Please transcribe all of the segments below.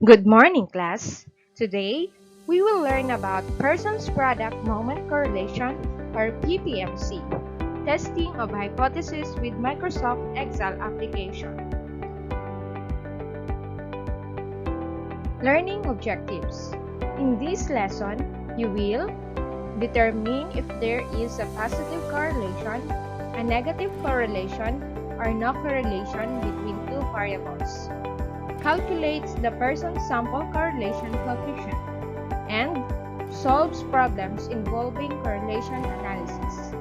Good morning, class. Today, we will learn about Person's Product Moment Correlation or PPMC, testing of hypothesis with Microsoft Excel application. Learning objectives. In this lesson, you will determine if there is a positive correlation, a negative correlation, or no correlation between two variables. Calculates the Pearson sample correlation coefficient, and solves problems involving correlation analysis.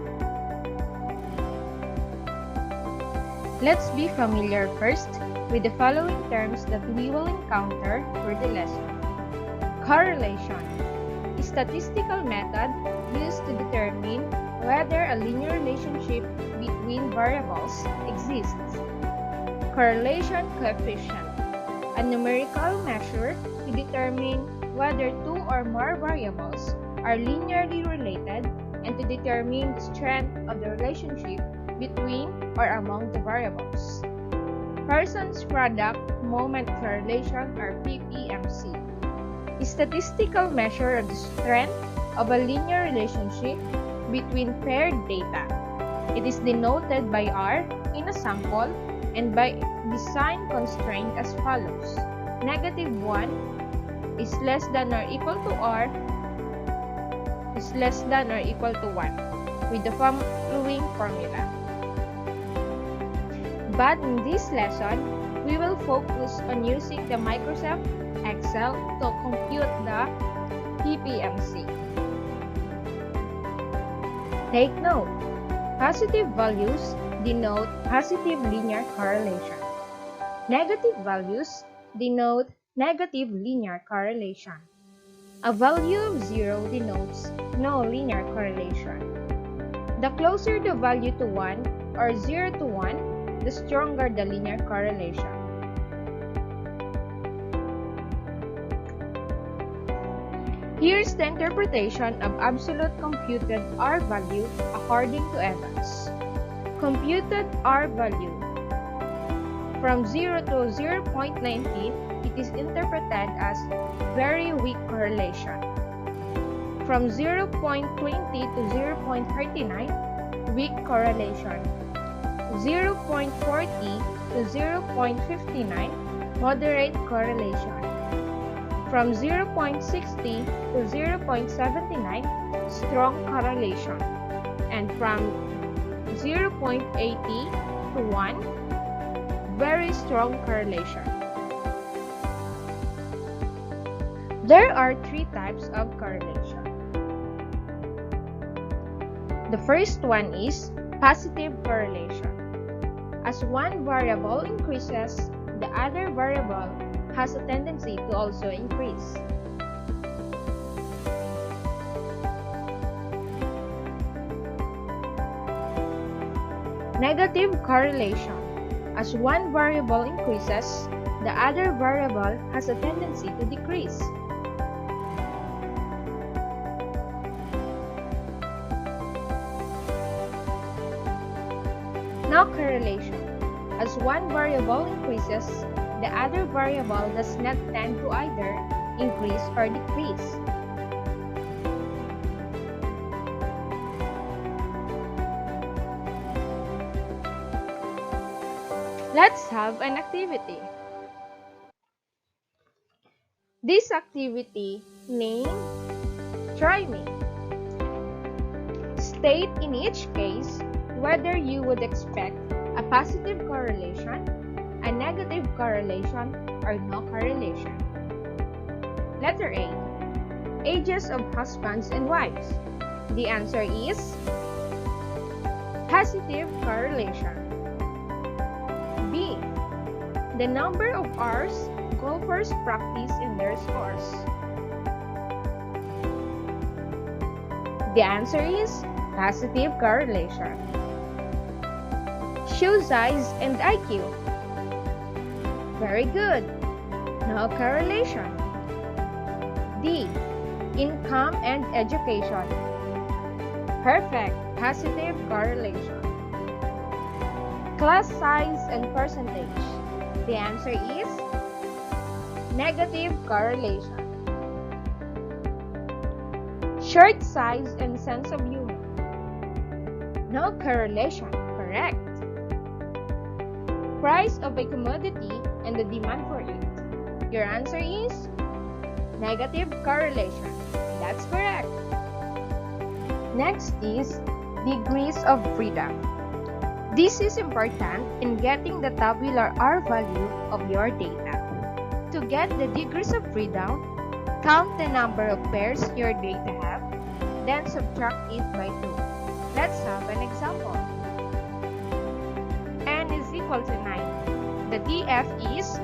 Let's be familiar first with the following terms that we will encounter for the lesson. Correlation, a statistical method used to determine whether a linear relationship between variables exists. Correlation coefficient, a numerical measure to determine whether two or more variables are linearly related and to determine the strength of the relationship between or among the variables. Pearson's Product Moment Correlation or PPMC, a statistical measure of the strength of a linear relationship between paired data. It is denoted by R in a sample and by design constraint as follows. -1 is less than or equal to R is less than or equal to 1 with the following formula. But in this lesson, we will focus on using the Microsoft Excel to compute the PPMC. Take note, positive values denote positive linear correlation. Negative values denote negative linear correlation. A value of 0 denotes no linear correlation. The closer the value to 1 or 0 to 1, the stronger the linear correlation. Here's the interpretation of absolute computed R value according to Evans. Computed R value. From 0 to 0.19, it is interpreted as very weak correlation. From 0.20 to 0.39, weak correlation. 0.40 to 0.59, moderate correlation. From 0.60 to 0.79, strong correlation. And from 0.80 to 1, very strong correlation. There are three types of correlation. The first one is positive correlation. As one variable increases, the other variable has a tendency to also increase. Negative correlation. As one variable increases, the other variable has a tendency to decrease. No correlation. As one variable increases, the other variable does not tend to either increase or decrease. Let's have an activity. This activity named Try Me. State in each case whether you would expect a positive correlation, a negative correlation, or no correlation. Letter A. Ages of husbands and wives. The answer is positive correlation. B. The number of hours golfers practice in their scores. The answer is positive correlation. Shoe size and IQ. Very good. No correlation. D. Income and education. Perfect. Positive correlation. Class size and percentage. The answer is Negative correlation. Short size and sense of humor. No correlation. Correct. Price of a commodity and the demand for it. Your answer is negative correlation. That's correct. Next is degrees of freedom. This is important in getting the tabular R value of your data. To get the degrees of freedom, count the number of pairs your data have, then subtract it by 2. Let's have an example. N is equal to 9. The DF is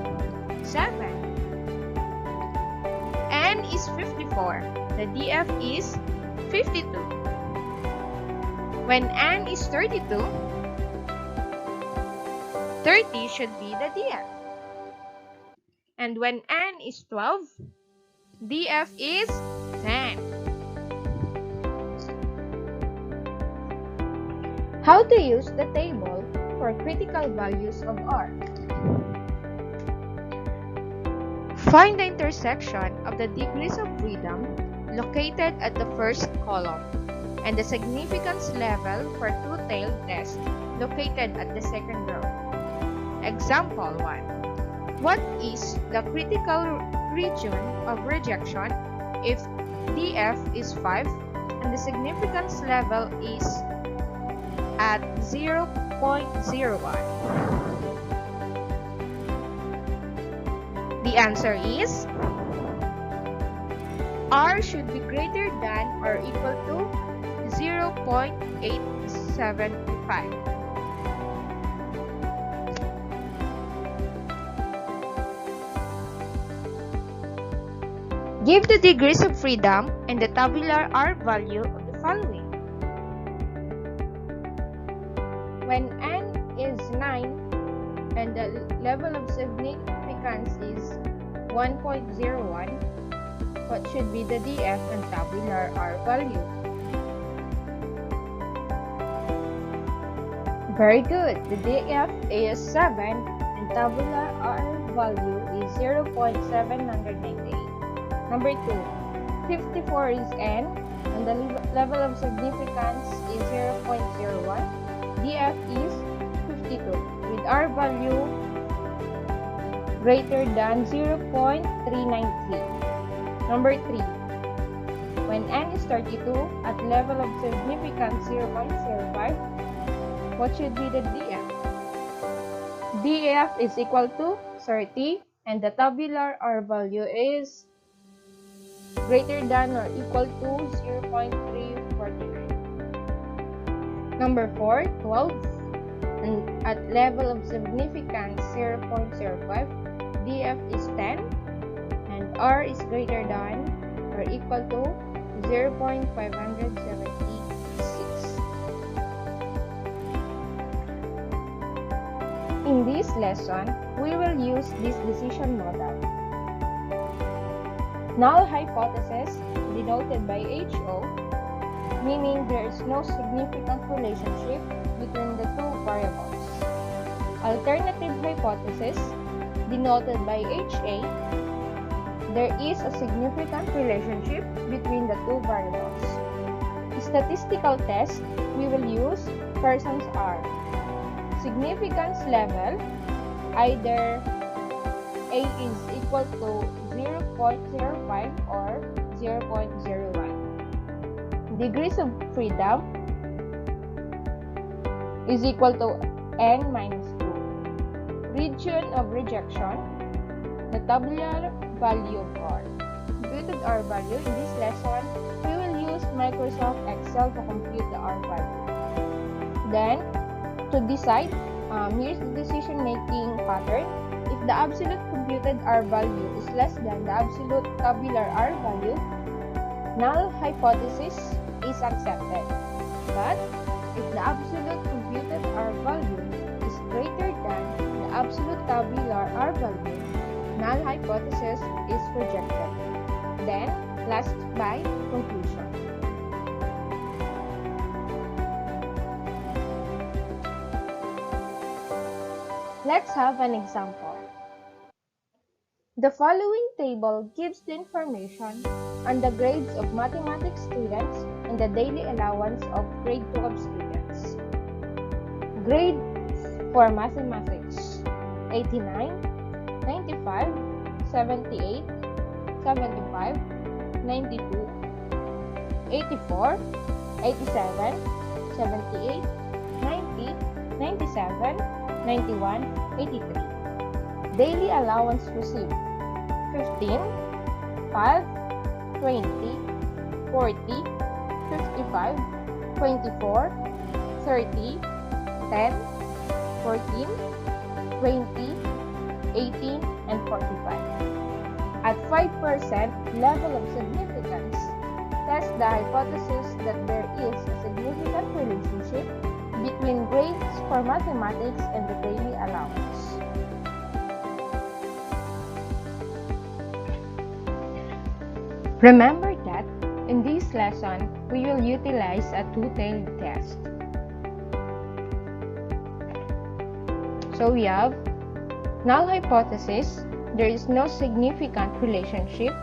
7. N is 54. The DF is 52. When N is 32, 30 should be the DF. And when N is 12, DF is 10. How to use the table for critical values of R? Find the intersection of the degrees of freedom located at the first column and the significance level for two-tailed test located at the second row. Example 1. What is the critical region of rejection if DF is 5 and the significance level is at 0.01? The answer is R should be greater than or equal to 0.875. Give the degrees of freedom and the tabular R value of the following. When N is 9 and the level of significance is 1.01, what should be the DF and tabular R value? Very good. The DF is 7 and tabular R value is 0.798. Number 2. 54 is N and the level of significance is 0.01. DF is 52 with R value greater than 0.393. Number 3. When N is 32 at level of significance 0.05, what should be the DF? DF is equal to 30 and the tabular R value is greater than or equal to 0.349. Number 4, 12, and at level of significance 0.05, DF is 10, and R is greater than or equal to 0.576. In this lesson, we will use this decision model. Null hypothesis, denoted by HO, meaning there is no significant relationship between the two variables. Alternative hypothesis, denoted by HA, there is a significant relationship between the two variables. Statistical test, we will use Pearson's R. Significance level, either A is equal to 0.05 or 0.01. Degrees of freedom is equal to N minus 2. Region of rejection, the tabular value of R. Computed R value. In this lesson, we will use Microsoft Excel to compute the R value. Then, to decide, here's the decision-making pattern. If the absolute computed R value is less than the absolute tabular R value, null hypothesis is accepted. But if the absolute computed R value is greater than the absolute tabular R value, null hypothesis is rejected. Then, last by conclusion. Let's have an example. The following table gives the information on the grades of mathematics students and the daily allowance of grade 12 students. Grades for mathematics: 89, 95, 78, 75, 92, 84, 87, 78, 90, 97, 91, 83. Daily allowance received: 15, 5, 20, 40, 55, 24, 30, 10, 14, 20, 18, and 45. At 5% level of significance, test the hypothesis that there is a significant relationship between grades for mathematics and the daily allowance. Remember that in this lesson, we will utilize a two-tailed test. So we have null hypothesis. There is no significant relationship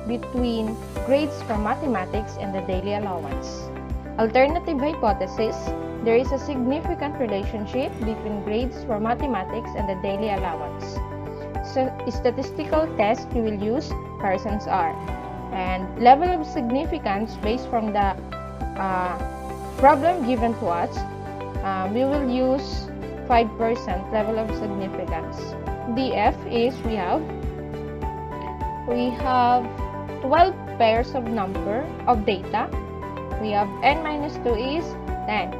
between grades for mathematics and the daily allowance. Alternative hypothesis. There is a significant relationship between grades for mathematics and the daily allowance. So statistical test, we will use Pearson's R. And level of significance based from the problem given to us, we will use 5% level of significance. DF is we have 12 pairs of number of data. We have n minus 2 is 10.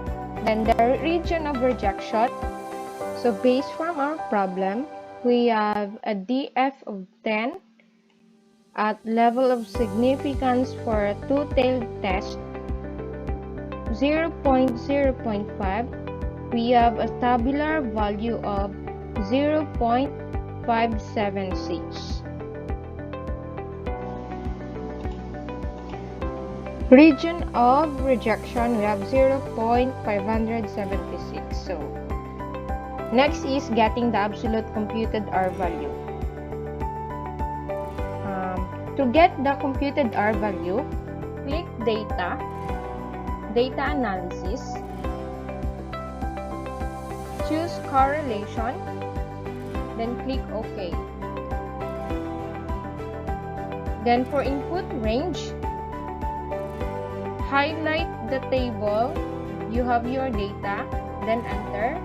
Then the region of rejection. So based from our problem, we have a DF of 10 at level of significance for a two-tailed test 0.0.5. We have a tabular value of 0.576. Region of rejection, we have 0.576. So next is getting the absolute computed R value. To get the computed R value, click Data, Data Analysis, choose Correlation, then click OK. Then for input range, highlight the table, you have your data, then enter,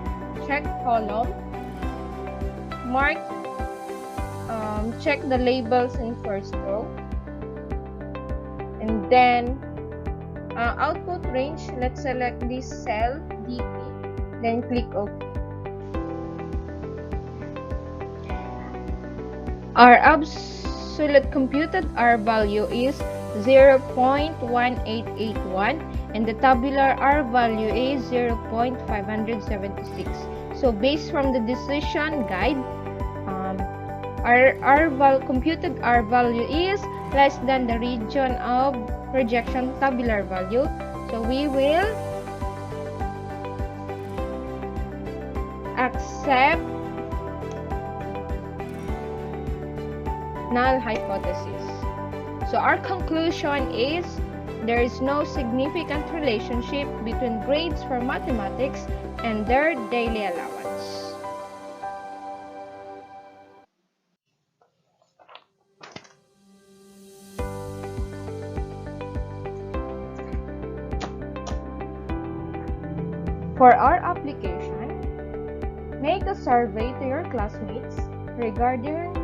check column, mark, check the labels in first row, and then output range, let's select this cell DP, then click OK. Our absolute computed R value is 0.1881 and the tabular R value is 0.576. So based from the decision guide, our computed R value is less than the region of rejection tabular value. So we will accept null hypothesis. So our conclusion is there is no significant relationship between grades for mathematics and their daily allowance. For our application, make a survey to your classmates regarding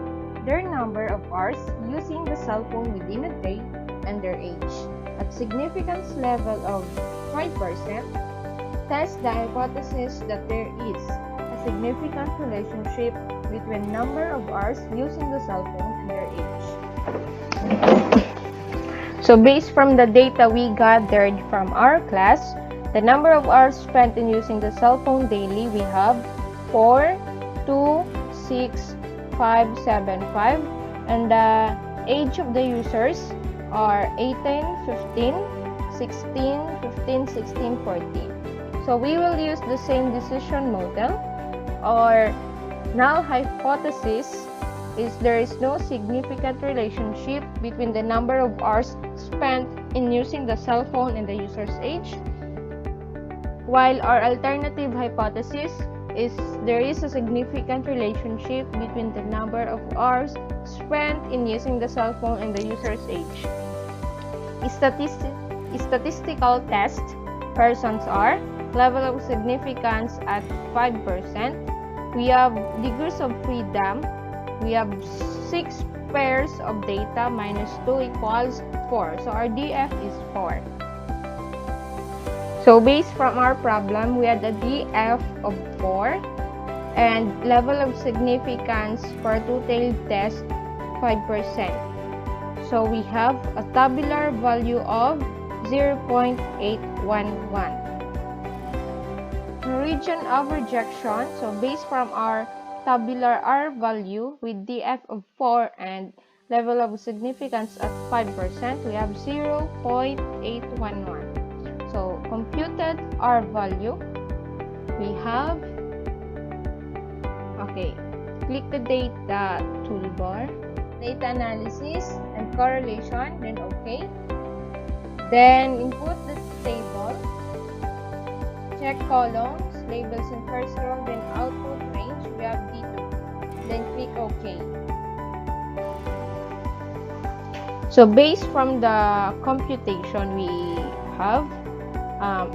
their number of hours using the cell phone within a day and their age. At significance level of 5%, test the hypothesis that there is a significant relationship between number of hours using the cell phone and their age. So based from the data we gathered from our class, the number of hours spent in using the cell phone daily, we have 4, 2, 6, 5, 7, 5, and the age of the users are 18, 15, 16, 15, 16, 14. So we will use the same decision model or null hypothesis is there is no significant relationship between the number of hours spent in using the cell phone and the user's age. While our alternative hypothesis is there is a significant relationship between the number of hours spent in using the cell phone and the user's age. Statistical test Pearson's are level of significance at 5%. We have degrees of freedom. We have 6 pairs of data minus 2 equals 4. So our DF is 4. So based from our problem, we had a DF of 4 and level of significance for two-tailed test 5%. So we have a tabular value of 0.811. Region of rejection, so based from our tabular R value with DF of 4 and level of significance at 5%, we have 0.811. So computed R value, we have, okay, click the data toolbar, data analysis and correlation, then okay. Then input the table, check columns, labels in first row, then output range, we have D2. Then click OK. So based from the computation we have,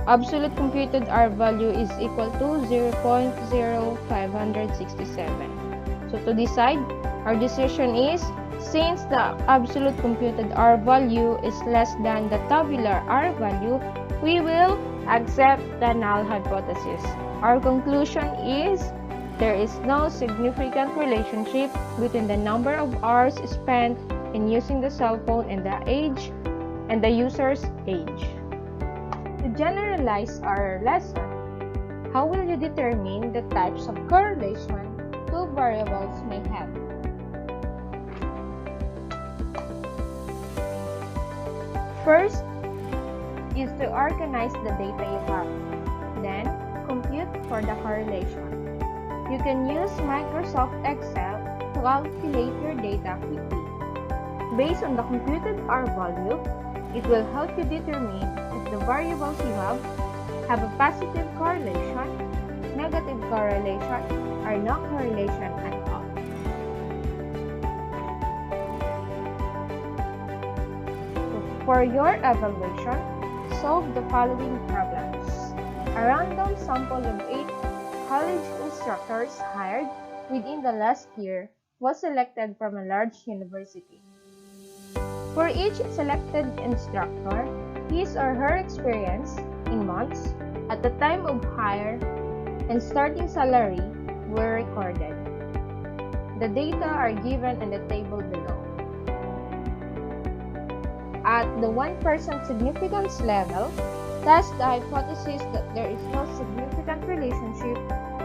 absolute computed R value is equal to 0.0567. So to decide, our decision is, since the absolute computed R value is less than the tabular R value, we will accept the null hypothesis. Our conclusion is there is no significant relationship between the number of hours spent in using the cell phone and the age and the user's age. To generalize our lesson, how will you determine the types of correlation two variables may have? First is to organize the data you have, then compute for the correlation. You can use Microsoft Excel to calculate your data quickly. Based on the computed R value, it will help you determine if the variables you have a positive correlation, negative correlation, or no correlation at all. For your evaluation, solve the following problems. A random sample of 8 college instructors hired within the last year was selected from a large university. For each selected instructor, his or her experience in months at the time of hire and starting salary were recorded. The data are given in the table below. At the 1% significance level, test the hypothesis that there is no significant relationship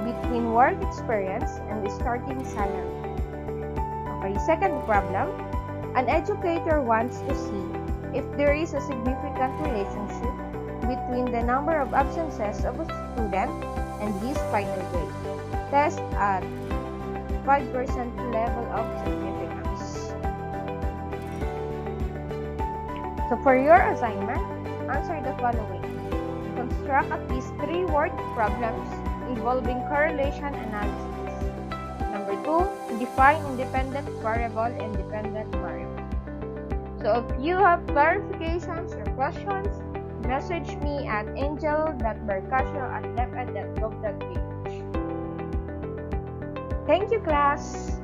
between work experience and the starting salary. Okay, second problem. An educator wants to see if there is a significant relationship between the number of absences of a student and his final grade. Test at 5% level of significance. So for your assignment, answer the following. Construct at least 3 word problems involving correlation analysis. Number 2, define independent variable and dependent variable. So if you have clarifications or questions, message me at angel.barcasio@deped.gov.ph. Thank you, class!